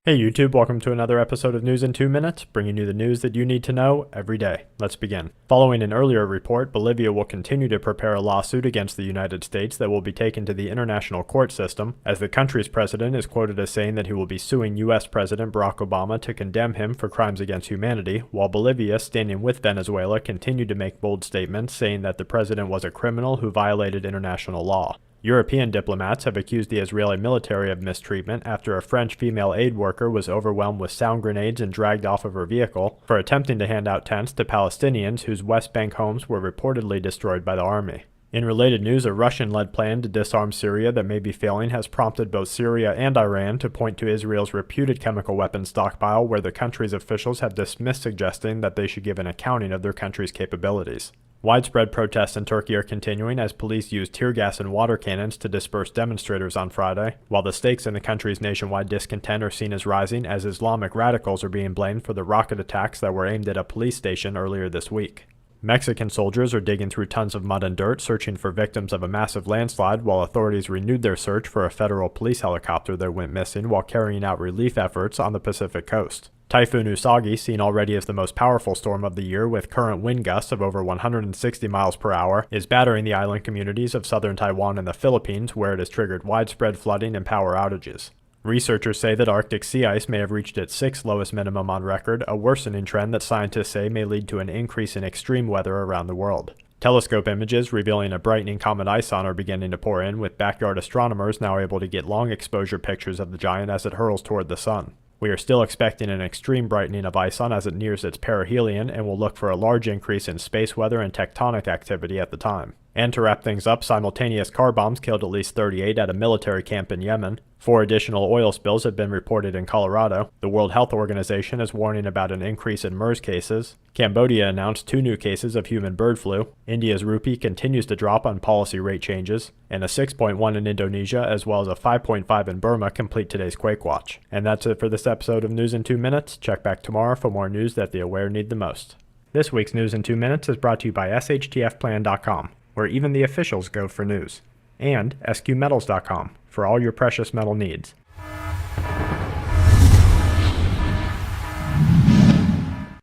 Hey YouTube, welcome to another episode of News in 2 Minutes, bringing you the news that you need to know every day. Let's begin. Following an earlier report, Bolivia will continue to prepare a lawsuit against the United States that will be taken to the international court system, as the country's president is quoted as saying that he will be suing US President Barack Obama to condemn him for crimes against humanity, while Bolivia, standing with Venezuela, continued to make bold statements saying that the president was a criminal who violated international law. European diplomats have accused the Israeli military of mistreatment after a French female aid worker was overwhelmed with sound grenades and dragged off of her vehicle for attempting to hand out tents to Palestinians whose West Bank homes were reportedly destroyed by the army. In related news, a Russian-led plan to disarm Syria that may be failing has prompted both Syria and Iran to point to Israel's reputed chemical weapons stockpile, where the country's officials have dismissed suggesting that they should give an accounting of their country's capabilities. Widespread protests in Turkey are continuing as police used tear gas and water cannons to disperse demonstrators on Friday, while the stakes in the country's nationwide discontent are seen as rising as Islamic radicals are being blamed for the rocket attacks that were aimed at a police station earlier this week. Mexican soldiers are digging through tons of mud and dirt searching for victims of a massive landslide, while authorities renewed their search for a federal police helicopter that went missing while carrying out relief efforts on the Pacific coast. Typhoon Usagi, seen already as the most powerful storm of the year with current wind gusts of over 160 miles per hour, is battering the island communities of southern Taiwan and the Philippines, where it has triggered widespread flooding and power outages. Researchers say that Arctic sea ice may have reached its sixth lowest minimum on record, a worsening trend that scientists say may lead to an increase in extreme weather around the world. Telescope images revealing a brightening Comet Ison are beginning to pour in, with backyard astronomers now able to get long exposure pictures of the giant as it hurls toward the sun. We are still expecting an extreme brightening of Ison as it nears its perihelion, and will look for a large increase in space weather and tectonic activity at the time. And to wrap things up, simultaneous car bombs killed at least 38 at a military camp in Yemen. 4 additional oil spills have been reported in Colorado. The World Health Organization is warning about an increase in MERS cases. Cambodia announced 2 new cases of human bird flu. India's rupee continues to drop on policy rate changes. And a 6.1 in Indonesia as well as a 5.5 in Burma complete today's Quake Watch. And that's it for this episode of News in 2 Minutes. Check back tomorrow for more news that the aware need the most. This week's News in 2 Minutes is brought to you by SHTFplan.com, where even the officials go for news, and SQmetals.com for all your precious metal needs.